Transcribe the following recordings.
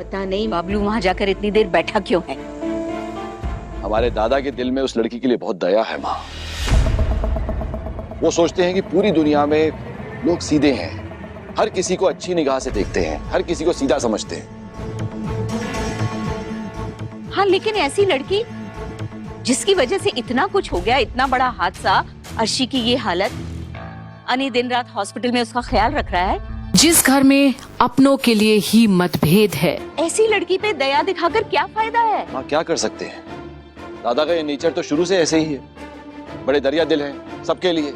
पता नहीं बाबलू वहाँ जाकर इतनी देर बैठा क्यों है। हमारे दादा के दिल में उस लड़की के लिए बहुत दया है माँ। वो सोचते हैं कि पूरी दुनिया में लोग सीधे हैं, हर किसी को अच्छी निगाह से देखते हैं, हर किसी को सीधा समझते हैं। हाँ, लेकिन ऐसी लड़की जिसकी वजह से इतना कुछ हो गया, इतना बड़ा हादसा, अर्शी की ये हालत, अनी दिन रात हॉस्पिटल में उसका ख्याल रख रहा है। जिस घर में अपनों के लिए ही मतभेद है, ऐसी लड़की पे दया दिखाकर क्या फायदा है। माँ क्या कर सकते हैं, दादा का ये नेचर तो शुरू से ऐसे ही है, बड़े दरिया दिल हैं सबके लिए।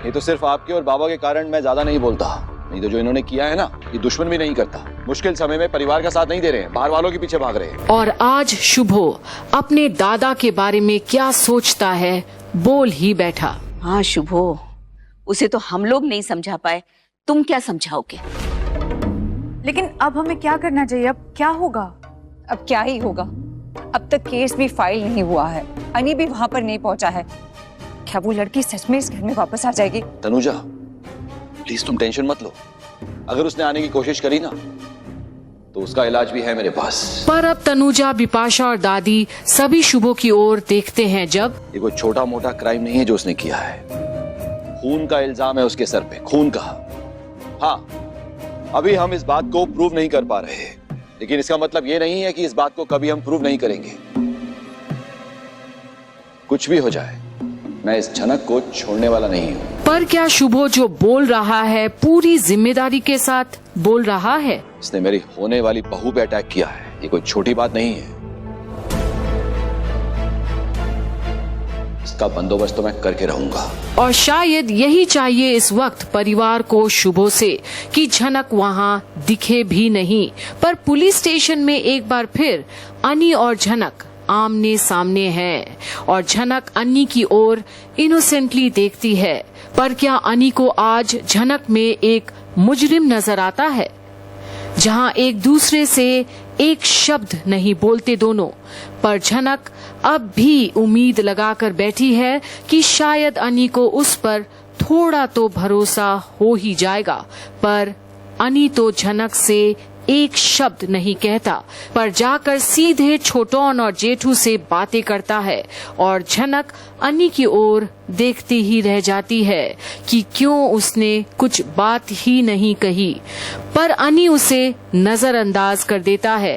ये तो सिर्फ आपके और बाबा के कारण मैं ज्यादा नहीं बोलता, नहीं तो जो इन्होंने किया है ना, ये दुश्मन भी नहीं करता। मुश्किल समय में परिवार का साथ नहीं दे रहे हैं, बाहर वालों के पीछे भाग रहे हैं। और आज शुभो अपने दादा के बारे में क्या सोचता है बोल ही बैठा। हाँ शुभो, उसे तो हम लोग नहीं समझा पाए, तुम क्या समझाओगे। लेकिन अब हमें क्या करना चाहिए, अब क्या होगा? अब क्या ही होगा, अब तक केस भी फाइल नहीं हुआ है, अनी भी वहां पर नहीं पहुंचा है। क्या वो लड़की सच में इस घर में वापस आ जाएगी? तनुजा प्लीज तुम टेंशन मत लो, अगर उसने आने की कोशिश करी ना तो उसका इलाज भी है मेरे पास। पर अब तनुजा, बिपाशा और दादी सभी शुभो की ओर देखते हैं जब ये कोई छोटा मोटा क्राइम नहीं है जो उसने किया है, खून का इल्जाम है उसके सर पे, खून का। हाँ, अभी हम इस बात को प्रूव नहीं कर पा रहे, लेकिन इसका मतलब ये नहीं है कि इस बात को कभी हम प्रूव नहीं करेंगे। कुछ भी हो जाए, मैं इस झनक को छोड़ने वाला नहीं हूँ। पर क्या शुभो जो बोल रहा है पूरी जिम्मेदारी के साथ बोल रहा है? इसने मेरी होने वाली बहू पे अटैक किया है, ये कोई छोटी बात नहीं है। इसका बंदोबस्त तो मैं करके रहूंगा। और शायद यही चाहिए इस वक्त परिवार को शुभो से कि झनक वहाँ दिखे भी नहीं। पर पुलिस स्टेशन में एक बार फिर अनी और झनक आमने सामने हैं और झनक अन्नी की ओर इनोसेंटली देखती है। पर क्या अनी को आज झनक में एक मुजरिम नजर आता है? जहां एक दूसरे से एक शब्द नहीं बोलते दोनों, पर झनक अब भी उम्मीद लगाकर बैठी है कि शायद अनी को उस पर थोड़ा तो भरोसा हो ही जाएगा। पर अनी तो झनक से एक शब्द नहीं कहता, पर जाकर सीधे छोटोन और जेठू से बातें करता है और झनक अनी की ओर देखती ही रह जाती है कि क्यों उसने कुछ बात ही नहीं कही। पर अनी उसे नजरअंदाज कर देता है।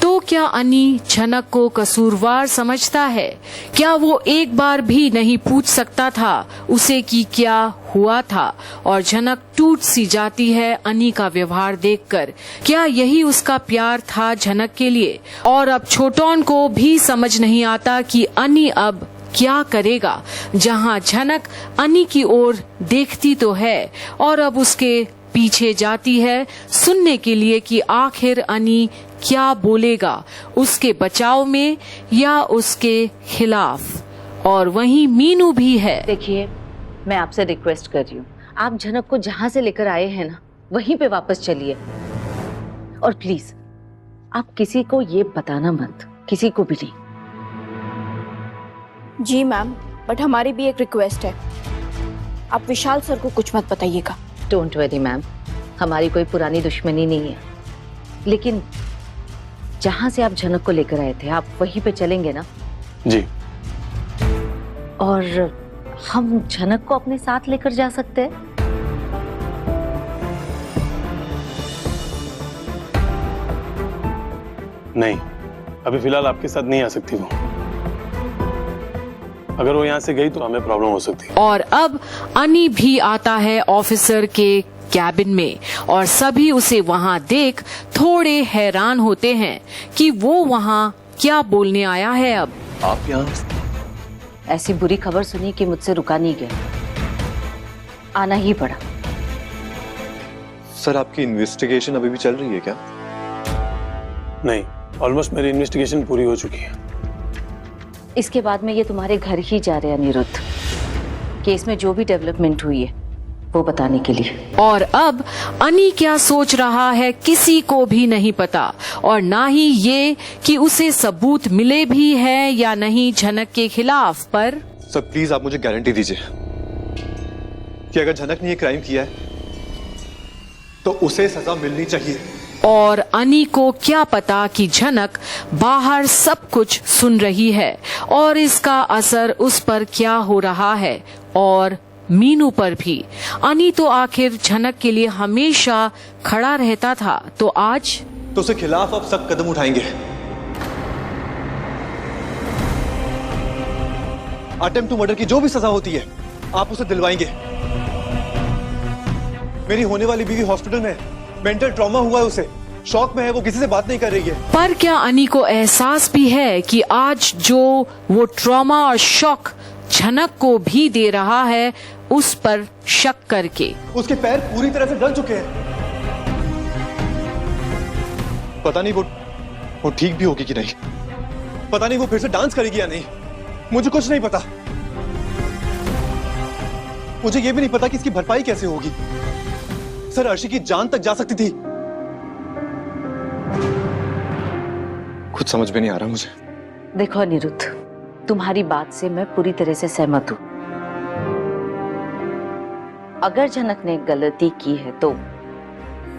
तो क्या अनी झनक को कसूरवार समझता है? क्या वो एक बार भी नहीं पूछ सकता था उसे कि क्या हुआ था? और झनक टूट सी जाती है अनी का व्यवहार देखकर। क्या यही उसका प्यार था झनक के लिए? और अब छोटोन को भी समझ नहीं आता कि अनी अब क्या करेगा। जहां झनक अनी की ओर देखती तो है और अब उसके पीछे जाती है सुनने के लिए कि आखिर अनी क्या बोलेगा, उसके बचाव में या उसके खिलाफ। और वहीं मीनू भी है। देखिए, मैं आपसे रिक्वेस्ट कर रही हूँ, आप झनक को जहाँ से लेकर आए हैं ना, वहीं पे वापस चलिए। और प्लीज आप किसी को ये बताना मत, किसी को भी नहीं। जी मैम, बट हमारी भी एक रिक्वेस्ट है, आप विशाल सर को कुछ मत बताइएगा। डोंट वरी मैम, हमारी कोई पुरानी दुश्मनी नहीं है, लेकिन जहां से आप झनक को लेकर आए थे आप वहीं पे चलेंगे ना? जी। और हम झनक को अपने साथ लेकर जा सकते हैं? नहीं, अभी फिलहाल आपके साथ नहीं आ सकती वो। अगर वो यहाँ से गई तो हमें प्रॉब्लम हो सकती है। और अब अनी भी आता है ऑफिसर के कैबिन में और सभी उसे वहाँ देख थोड़े हैरान होते हैं कि वो वहाँ क्या बोलने आया है। अब आप यहाँ? ऐसी बुरी खबर सुनी कि मुझसे रुका नहीं गया, आना ही पड़ा। सर, आपकी इन्वेस्टिगेशन अभी भी चल रही है क्या? नहीं, ऑलमोस्ट मेरी इन्वेस्टिगेशन पूरी हो चुकी है। इसके बाद में ये तुम्हारे घर ही जा रहे हैं अनिरुद्ध, केस में जो भी डेवलपमेंट हुई है वो बताने के लिए। और अब अनी क्या सोच रहा है किसी को भी नहीं पता, और ना ही ये कि उसे सबूत मिले भी है या नहीं झनक के खिलाफ। पर सर प्लीज आप मुझे गारंटी दीजिए कि अगर झनक ने ये क्राइम किया है तो उसे सजा मिलनी चाहिए। और अनी को क्या पता कि झनक बाहर सब कुछ सुन रही है और इसका असर उस पर क्या हो रहा है और मीनू पर भी। अनी तो आखिर झनक के लिए हमेशा खड़ा रहता था, तो आज तो उसके खिलाफ अब सख्त कदम उठाएंगे। अटेम्प्ट टू मर्डर की जो भी सजा होती है आप उसे दिलवाएंगे। मेरी होने वाली बीवी हॉस्पिटल में, मेंटल ट्रॉमा हुआ है उसे, शॉक में है, वो किसी से बात नहीं कर रही है। पर क्या अनी को एहसास भी है कि आज जो वो ट्रॉमा और शॉक झनक को भी दे रहा है, उस पर शक करके? उसके पैर पूरी तरह से जल चुके हैं। पता नहीं वो ठीक भी होगी कि नहीं, पता नहीं वो फिर से डांस करेगी या नहीं, मुझे कुछ नहीं पता। मुझे ये भी नहीं पता कि इसकी भरपाई कैसे होगी। सर, अर्शी की जान तक जा सकती थी। कुछ समझ में नहीं आ रहा मुझे। देखो अनिरुद्ध, तुम्हारी बात से मैं पूरी तरह से सहमत हूँ। अगर झनक ने गलती की है तो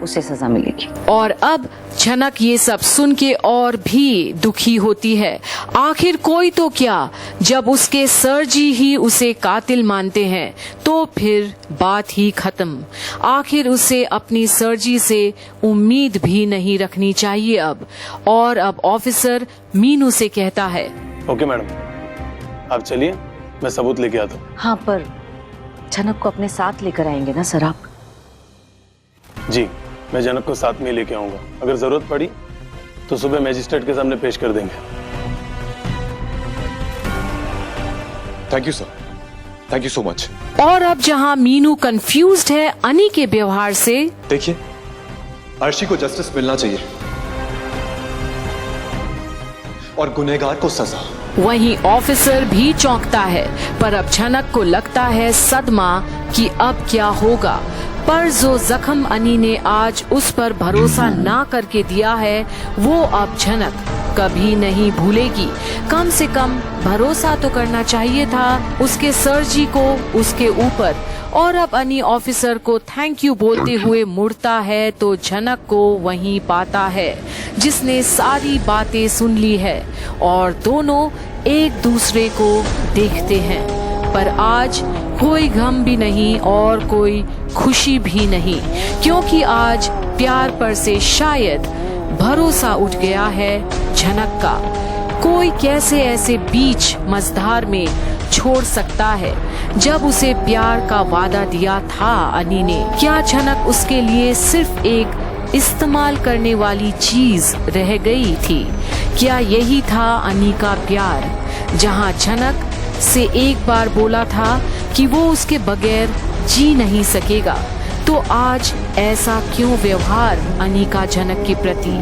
उसे सजा मिलेगी। और अब झनक ये सब सुन के और भी दुखी होती है। आखिर कोई तो क्या, जब उसके सर जी ही उसे कातिल मानते हैं तो फिर बात ही खत्म। आखिर उसे अपनी सर्जी से उम्मीद भी नहीं रखनी चाहिए अब। और अब ऑफिसर मीनू से कहता है, ओके मैडम, आप चलिए, मैं सबूत लेके आता हूँ। हाँ, पर झनक को अपने साथ लेकर आएंगे ना सर आप? जी, मैं झनक को साथ में लेके आऊंगा। अगर जरूरत पड़ी तो सुबह मजिस्ट्रेट के सामने पेश कर देंगे। Thank you sir, thank you so much. और अब जहां मीनू कंफ्यूज्ड है अनी के व्यवहार से, देखिए, अर्शी को जस्टिस मिलना चाहिए और गुनहगार को सजा। वहीं ऑफिसर भी चौंकता है, पर अब झनक को लगता है सदमा कि अब क्या होगा। पर जो जख्म अनी ने आज उस पर भरोसा ना करके दिया है, वो अब झनक कभी नहीं भूलेगी। कम से कम भरोसा तो करना चाहिए था उसके सर जी को उसके ऊपर। और अब अनी ऑफिसर को थैंक यू बोलते हुए मुड़ता है तो झनक को वहीं पाता है, जिसने सारी बातें सुन ली है। और दोनों एक दूसरे को देखते हैं, पर आज कोई गम भी नहीं और कोई खुशी भी नहीं, क्योंकि आज प्यार पर से शायद भरोसा उठ गया है झनक का। कोई कैसे ऐसे बीच मझधार में छोड़ सकता है जब उसे प्यार का वादा दिया था अनी ने? क्या झनक उसके लिए सिर्फ एक इस्तेमाल करने वाली चीज रह गई थी? क्या यही था अनी का प्यार, जहां झनक से एक बार बोला था कि वो उसके बगैर जी नहीं सकेगा? तो आज ऐसा क्यों व्यवहार अनी का झनक के प्रति?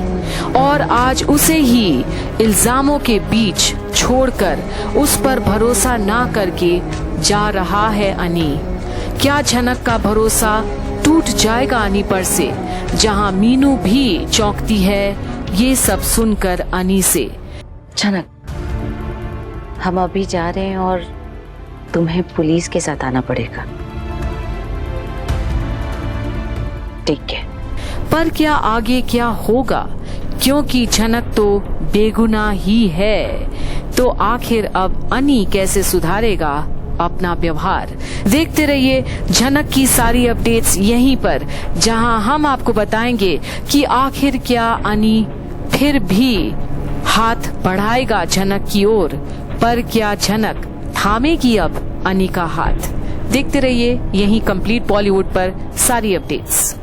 और आज उसे ही इल्जामों के बीच छोड़कर उस पर भरोसा ना करके जा रहा है अनी। क्या झनक का भरोसा टूट जाएगा अनी पर से, जहां मीनू भी चौंकती है ये सब सुनकर अनी से? झनक, हम अभी जा रहे हैं और तुम्हें पुलिस के साथ आना पड़ेगा, ठीक है? पर क्या आगे क्या होगा, क्योंकि झनक तो बेगुनाह ही है। तो आखिर अब अनी कैसे सुधारेगा अपना व्यवहार? देखते रहिए झनक की सारी अपडेट्स यहीं पर, जहां हम आपको बताएंगे कि आखिर क्या अनी फिर भी हाथ बढ़ाएगा झनक की ओर, पर क्या झनक थामेगी अब अनी का हाथ? देखते रहिए यहीं कंप्लीट बॉलीवुड पर सारी अपडेट्स।